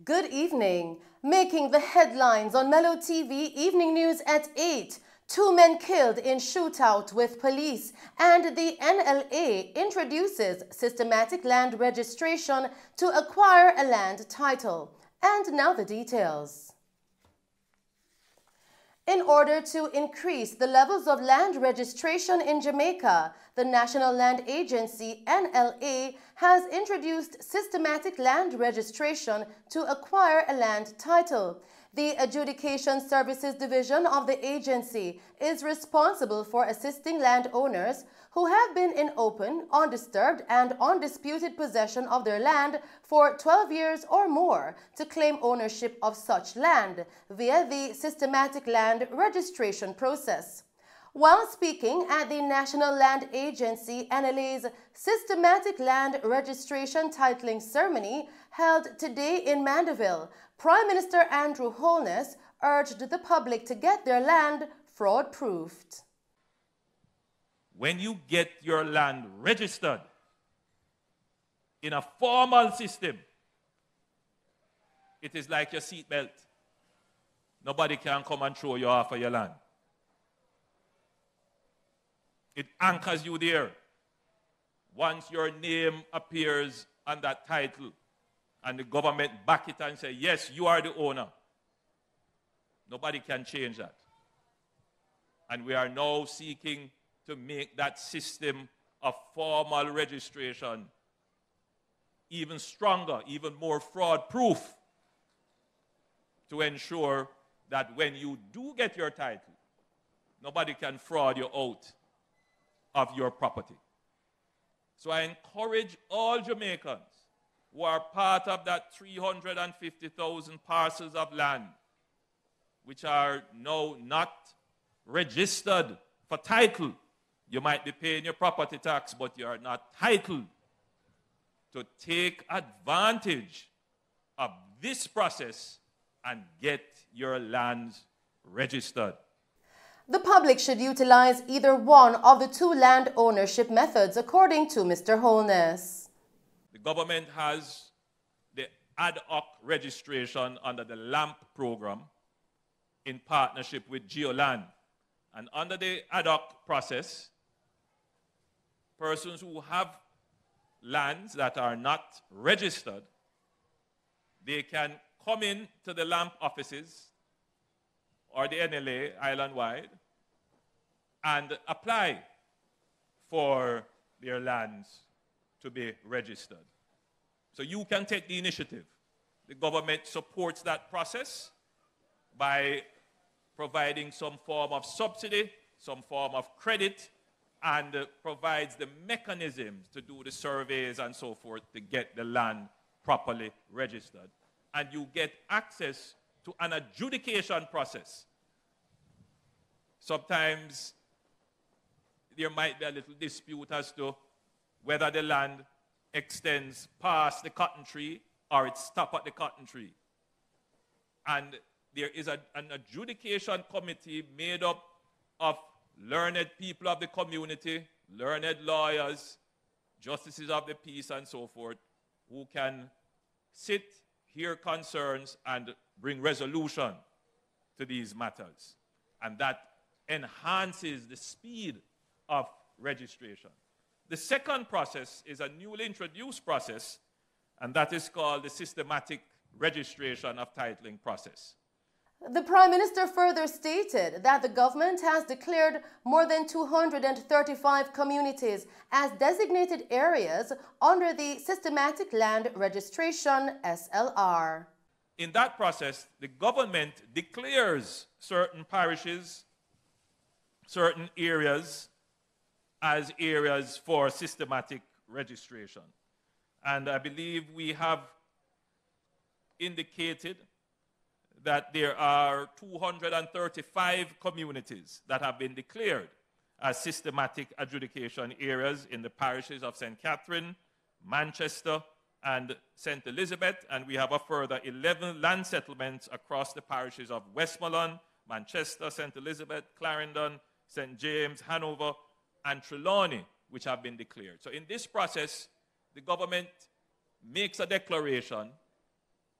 Good evening. Making the headlines on Mello TV Evening News at 8. 2 men killed in shootout with police, and the NLA introduces systematic land registration to acquire a land title. And now the details. In order to increase the levels of land registration in Jamaica, the National Land Agency, NLA, has introduced systematic land registration to acquire a land title. The Adjudication Services Division of the agency is responsible for assisting landowners who have been in open, undisturbed, and undisputed possession of their land for 12 years or more to claim ownership of such land via the systematic land registration process. While speaking at the National Land Agency NLA's systematic land registration titling ceremony held today in Mandeville, Prime Minister Andrew Holness urged the public to get their land fraud-proofed. When you get your land registered in a formal system, it is like your seatbelt. Nobody can come and throw you off of your land. It anchors you there. Once your name appears on that title and the government back it and say, yes, you are the owner, nobody can change that. And we are now seeking to make that system of formal registration even stronger, even more fraud-proof, to ensure that when you do get your title, nobody can fraud you out of your property. So I encourage all Jamaicans who are part of that 350,000 parcels of land which are now not registered for title. You might be paying your property tax, but you are not titled, to take advantage of this process and get your lands registered. The public should utilize either one of the 2 land ownership methods, according to Mr. Holness. The government has the ad hoc registration under the LAMP program in partnership with GeoLand. And under the ad hoc process, persons who have lands that are not registered, they can come in to the LAMP offices or the NLA island-wide and apply for their lands to be registered. So you can take the initiative. The government supports that process by providing some form of subsidy, some form of credit, and provides the mechanisms to do the surveys and so forth to get the land properly registered. And you get access to an adjudication process. Sometimes there might be a little dispute as to whether the land extends past the cotton tree or it stops at the cotton tree. And there is an adjudication committee made up of learned people of the community, learned lawyers, justices of the peace, and so forth, who can sit, hear concerns, and bring resolution to these matters. And that enhances the speed of registration. The second process is a newly introduced process, and that is called the systematic registration of titling process. The Prime Minister further stated that the government has declared more than 235 communities as designated areas under the Systematic Land Registration SLR. In that process, the government declares certain parishes, certain areas as areas for systematic registration. And I believe we have indicated that there are 235 communities that have been declared as systematic adjudication areas in the parishes of St. Catherine, Manchester, and St. Elizabeth, and we have a further 11 land settlements across the parishes of Westmoreland, Manchester, St. Elizabeth, Clarendon, St. James, Hanover, and Trelawney, which have been declared. So in this process, the government makes a declaration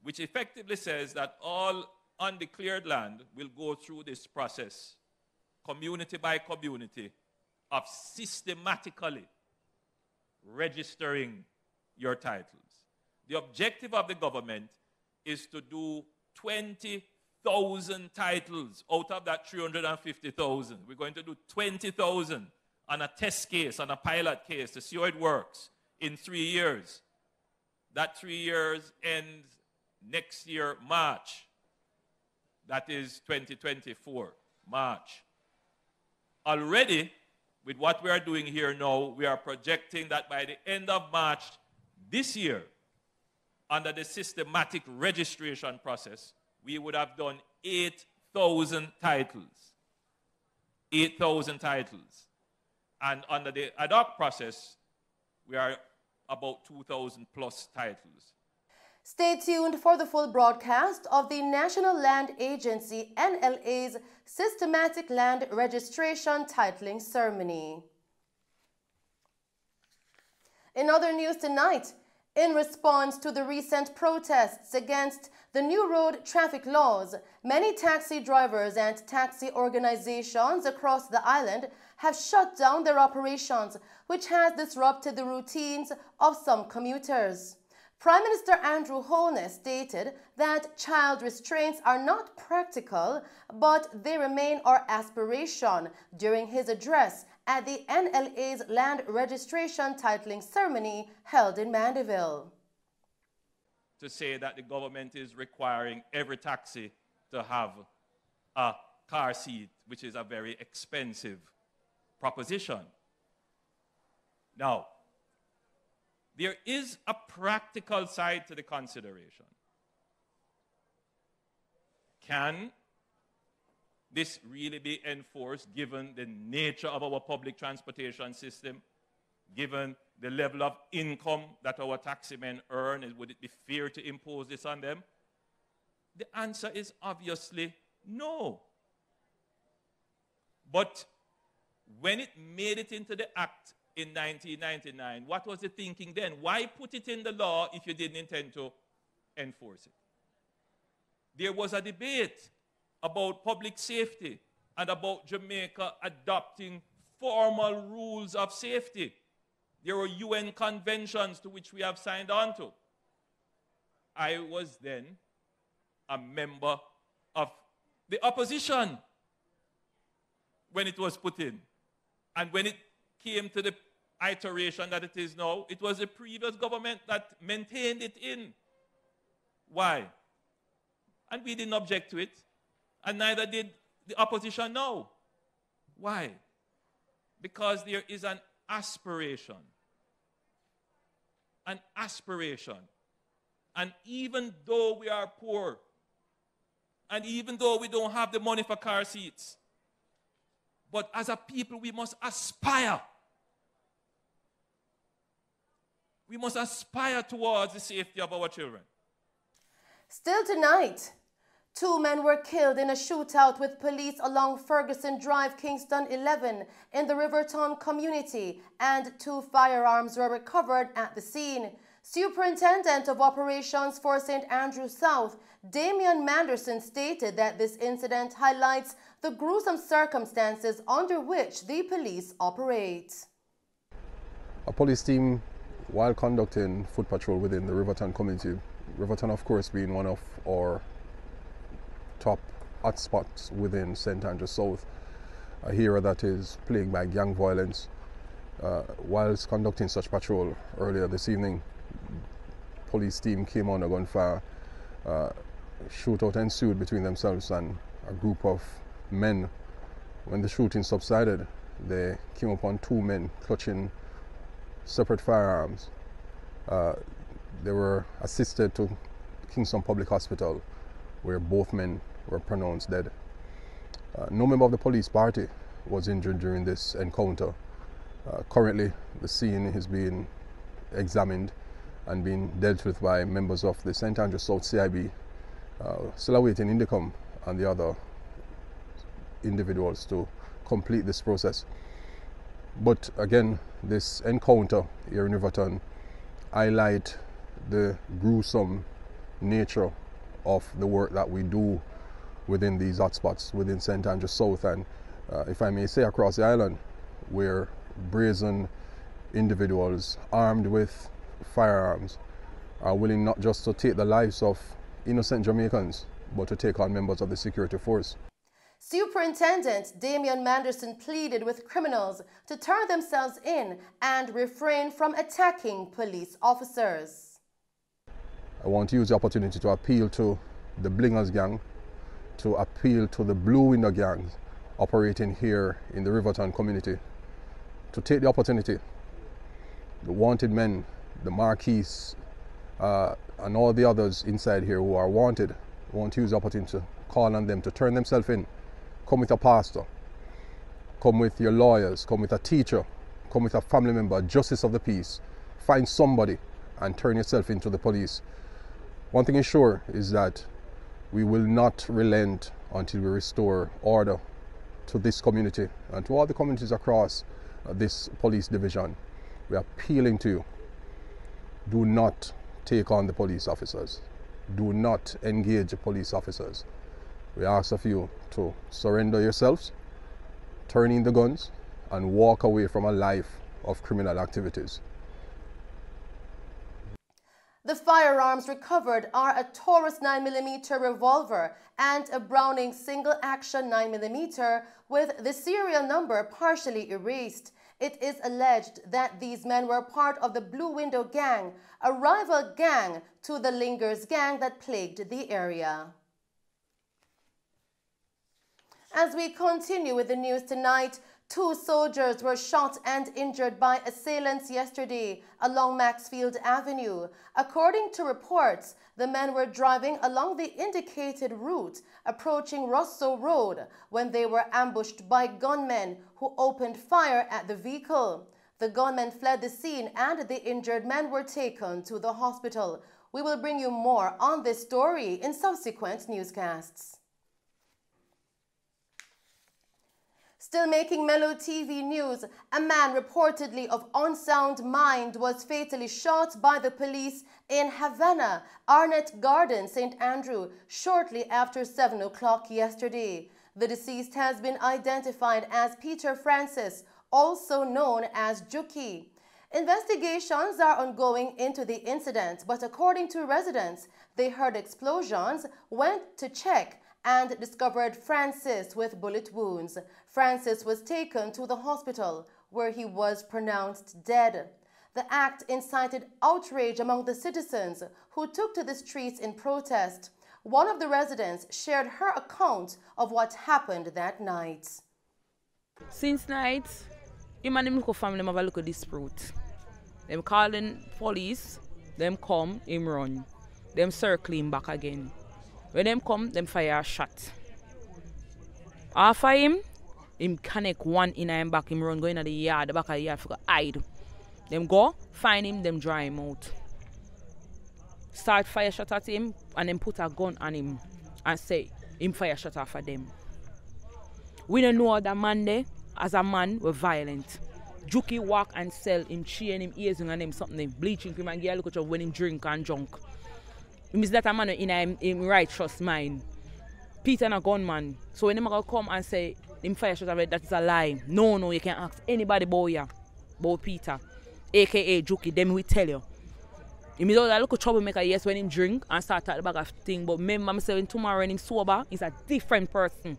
which effectively says that all undeclared land will go through this process, community by community, of systematically registering your titles. The objective of the government is to do 20,000 titles out of that 350,000. We're going to do 20,000 on a test case, on a pilot case, to see how it works in 3 years. That 3 years ends next year, March. That is 2024, March. Already, with what we are doing here now, we are projecting that by the end of March this year, under the systematic registration process, we would have done 8,000 titles. 8,000 titles. And under the ad hoc process, we are about 2,000 plus titles. Stay tuned for the full broadcast of the National Land Agency NLA's systematic land registration titling ceremony. In other news tonight, in response to the recent protests against the new road traffic laws, many taxi drivers and taxi organizations across the island have shut down their operations, which has disrupted the routines of some commuters. Prime Minister Andrew Holness stated that child restraints are not practical, but they remain our aspiration during his address at the NLA's land registration titling ceremony held in Mandeville. To say that the government is requiring every taxi to have a car seat, which is a very expensive proposition. Now, there is a practical side to the consideration. Can this really be enforced given the nature of our public transportation system, given the level of income that our taximen earn? Would it be fair to impose this on them? The answer is obviously no. But when it made it into the Act in 1999, what was the thinking then? Why put it in the law if you didn't intend to enforce it? There was a debate about public safety and about Jamaica adopting formal rules of safety. There were UN conventions to which we have signed on to. I was then a member of the opposition when it was put in. And when it came to the iteration that it is now, it was the previous government that maintained it in. Why? And we didn't object to it, and neither did the opposition now. Why? Because there is an aspiration. An aspiration. And even though we are poor, and even though we don't have the money for car seats, but as a people, we must aspire. We must aspire towards the safety of our children. Still tonight, 2 men were killed in a shootout with police along Ferguson Drive, Kingston 11 in the Riverton community, and 2 firearms were recovered at the scene. Superintendent of Operations for St. Andrew South, Damian Manderson, stated that this incident highlights the gruesome circumstances under which the police operate. A police team, while conducting foot patrol within the Riverton community, Riverton of course being one of our top hotspots within St. Andrew South, a area that is plagued by gang violence. Whilst conducting such patrol earlier this evening, police team came under gunfire. Shootout ensued between themselves and a group of men. When the shooting subsided, they came upon 2 men clutching separate firearms. They were assisted to Kingston Public Hospital, where both men were pronounced dead. No member of the police party was injured during this encounter. Currently, the scene is being examined and being dealt with by members of the St. Andrew South CIB, still awaiting INDECOM and the other individuals to complete this process. But again, this encounter here in Riverton highlight the gruesome nature of the work that we do within these hotspots, within St. Andrews South, and if I may say across the island, where brazen individuals armed with firearms are willing not just to take the lives of innocent Jamaicans, but to take on members of the security force. Superintendent Damian Manderson pleaded with criminals to turn themselves in and refrain from attacking police officers. I want to use the opportunity to appeal to the Blingers gang, to appeal to the Blue Window gangs operating here in the Riverton community, to take the opportunity, the wanted men, the Marquis, and all the others inside here who are wanted. I want to use the opportunity to call on them to turn themselves in. Come with a pastor, come with your lawyers, come with a teacher, come with a family member, a justice of the peace. Find somebody and turn yourself into the police. One thing is sure is that we will not relent until we restore order to this community and to all the communities across this police division. We are appealing to you. Do not take on the police officers. Do not engage the police officers. We ask of you to surrender yourselves, turn in the guns, and walk away from a life of criminal activities. The firearms recovered are a Taurus 9mm revolver and a Browning single-action 9mm with the serial number partially erased. It is alleged that these men were part of the Blue Window gang, a rival gang to the Lingers gang that plagued the area. As we continue with the news tonight, 2 soldiers were shot and injured by assailants yesterday along Maxfield Avenue. According to reports, the men were driving along the indicated route, approaching Rosso Road, when they were ambushed by gunmen who opened fire at the vehicle. The gunmen fled the scene and the injured men were taken to the hospital. We will bring you more on this story in subsequent newscasts. Still making Mello TV news, a man reportedly of unsound mind was fatally shot by the police in Havana, Arnett Garden, St. Andrew, shortly after 7 o'clock yesterday. The deceased has been identified as Peter Francis, also known as Juki. Investigations are ongoing into the incident, but according to residents, they heard explosions, went to check, and discovered Francis with bullet wounds. Francis was taken to the hospital, where he was pronounced dead. The act incited outrage among the citizens who took to the streets in protest. One of the residents shared her account of what happened that night. Since night, him and him local family have a look at dispute. Them calling police, them come, him run. Them circle him back again. When them come, them fire a shot. After him connect one in him back, him run go in the yard, the back of the yard for hide. Them go, find him, them dry him out. Start fire shot at him, and then put a gun on him and say, him fire shot after them. We don't know that man there, as a man, were violent. Juki walk and sell him chain, him ears and him something, bleaching cream and get a look at when him drink and drunk. It means that a man in him righteous mind. Peter and a gunman. So when him gonna come and say him fire shot away, that is a lie. No, you can't ask anybody about you, about Peter, aka Juki, them will tell you. He means that look at troublemaker, yes, when him drink and start at the bag of thing, but remember myself when tomorrow when him sober, he's a different person.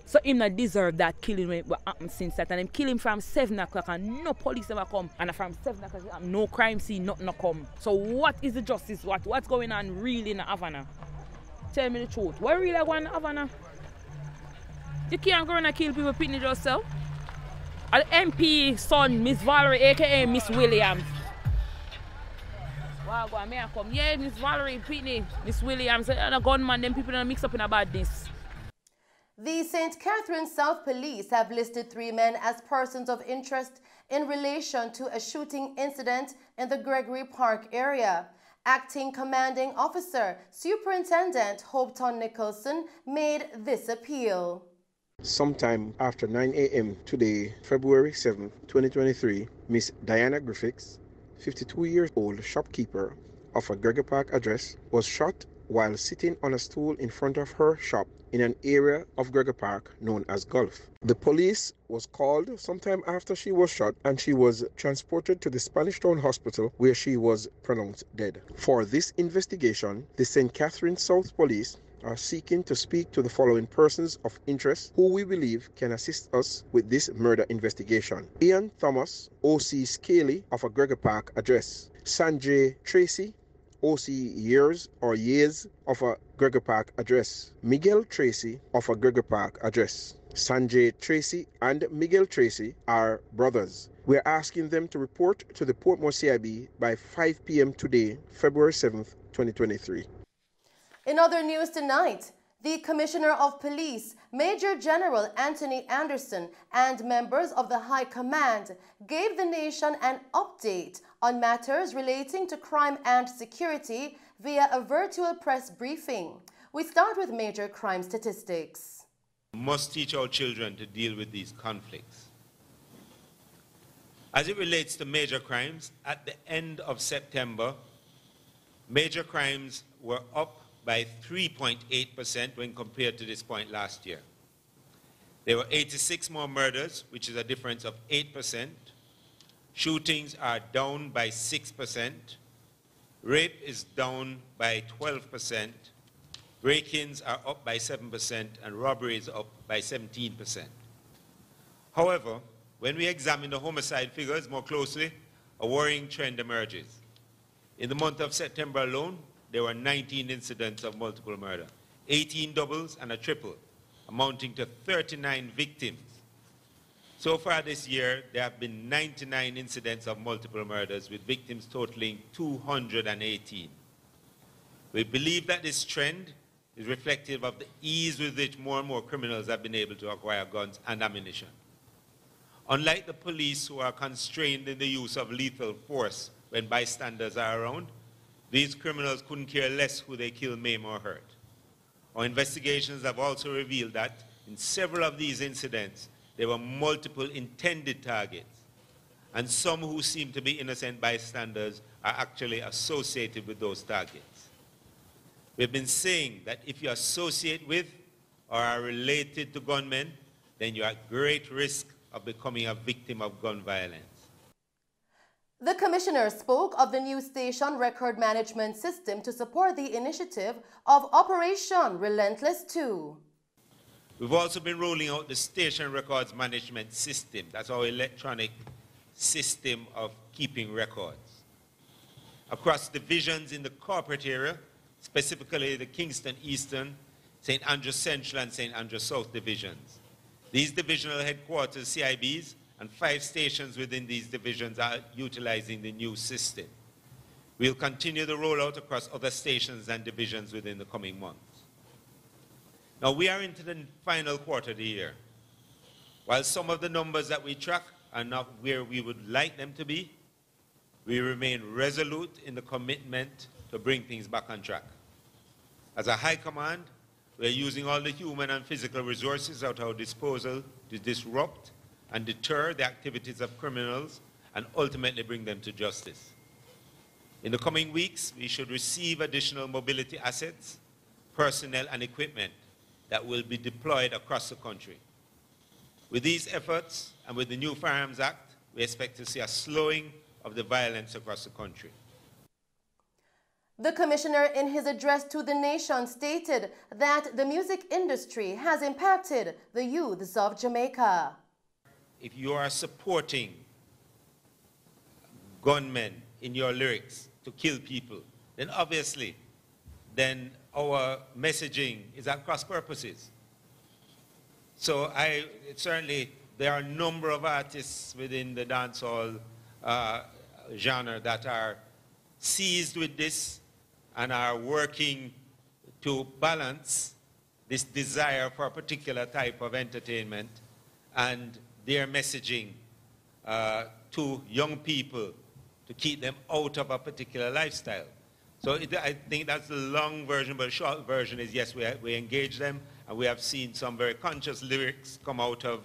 So him not deserve that killing what happened since that. And him kill him from 7 o'clock and no police ever come. And from 7 o'clock, no crime scene, nothing no come. So what is the justice? What's going on really in Havana? Tell me the truth. What really going on in Havana? You can't go and kill people pitney yourself. An MP son, Miss Valerie, aka Miss Williams. Wow, go on, may I come? Yeah, Miss Valerie, pitney, Miss Williams, and a gunman, them people don't mix up in a badness. The St. Catherine South Police have listed 3 men as persons of interest in relation to a shooting incident in the Gregory Park area. Acting Commanding Officer Superintendent Hopetoun Nicholson made this appeal. Sometime after 9 a.m. today, February 7, 2023, Miss Diana Griffiths, 52 years old shopkeeper of a Gregory Park address, was shot while sitting on a stool in front of her shop in an area of Gregor Park known as Gulf. The police was called sometime after she was shot, and she was transported to the Spanish Town Hospital where she was pronounced dead. For this investigation, the St. Catherine South Police are seeking to speak to the following persons of interest who we believe can assist us with this murder investigation: Ian Thomas, O.C. Scaley of a Gregor Park address; Sanjay Tracy, O.C. Years of a Gregor Park address; Miguel Tracy of a Gregor Park address. Sanjay Tracy and Miguel Tracy are brothers. We are asking them to report to the Portmore CIB by 5 p.m. today, February 7th, 2023. In other news tonight, the Commissioner of Police, Major General Anthony Anderson, and members of the High Command gave the nation an update on matters relating to crime and security via a virtual press briefing. We start with major crime statistics. We must teach our children to deal with these conflicts. As it relates to major crimes, at the end of September, major crimes were up by 3.8% when compared to this point last year. There were 86 more murders, which is a difference of 8%. Shootings are down by 6%. Rape is down by 12%. Break-ins are up by 7%, and robbery is up by 17%. However, when we examine the homicide figures more closely, a worrying trend emerges. In the month of September alone, there were 19 incidents of multiple murder, 18 doubles and a triple, amounting to 39 victims. So far this year, there have been 99 incidents of multiple murders, with victims totaling 218. We believe that this trend is reflective of the ease with which more and more criminals have been able to acquire guns and ammunition. Unlike the police, who are constrained in the use of lethal force when bystanders are around, these criminals couldn't care less who they kill, maim, or hurt. Our investigations have also revealed that in several of these incidents, there were multiple intended targets, and some who seem to be innocent bystanders are actually associated with those targets. We've been saying that if you associate with or are related to gunmen, then you're at great risk of becoming a victim of gun violence. The Commissioner spoke of the new station record management system to support the initiative of Operation Relentless 2. We've also been rolling out the station records management system. That's our electronic system of keeping records. Across divisions in the corporate area, specifically the Kingston Eastern, St. Andrew Central, and St. Andrew South divisions. These divisional headquarters, CIBs, and 5 stations within these divisions are utilizing the new system. We'll continue the rollout across other stations and divisions within the coming months. Now, we are into the final quarter of the year. While some of the numbers that we track are not where we would like them to be, we remain resolute in the commitment to bring things back on track. As a high command, we are using all the human and physical resources at our disposal to disrupt and deter the activities of criminals and ultimately bring them to justice. In the coming weeks, we should receive additional mobility assets, personnel, and equipment that will be deployed across the country. With these efforts and with the new Firearms Act, we expect to see a slowing of the violence across the country. The Commissioner, in his address to the nation, stated that the music industry has impacted the youths of Jamaica. If you are supporting gunmen in your lyrics to kill people, then obviously, then our messaging is at cross purposes. So certainly, there are a number of artists within the dancehall genre that are seized with this and are working to balance this desire for a particular type of entertainment and their messaging to young people to keep them out of a particular lifestyle. So I think that's the long version, but the short version is, yes, we engage them, and we have seen some very conscious lyrics come out of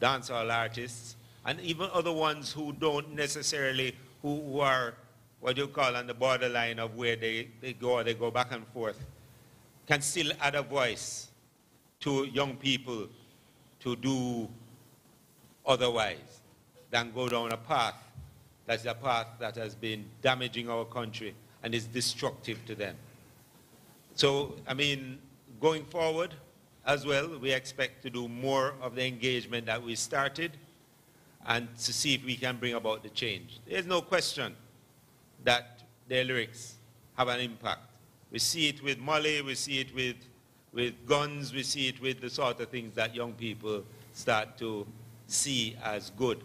dancehall artists, and even other ones who don't necessarily, who are what you call on the borderline of where they go back and forth, can still add a voice to young people to do otherwise than go down a path that's a path that has been damaging our country and is destructive to them. So, I mean, going forward as well, we expect to do more of the engagement that we started and to see if we can bring about the change. There's no question that their lyrics have an impact. We see it with Molly, we see it with guns, we see it with the sort of things that young people start to see as good.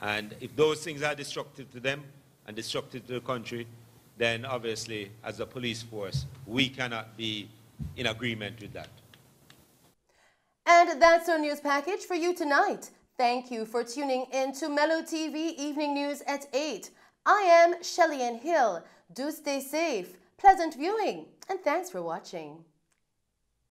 And if those things are destructive to them and destructive to the country, then obviously, as a police force, we cannot be in agreement with that. And that's our news package for you tonight. Thank you for tuning in to Mello TV Evening News at 8. I am Shelley Ann Hill. Do stay safe, pleasant viewing, and thanks for watching.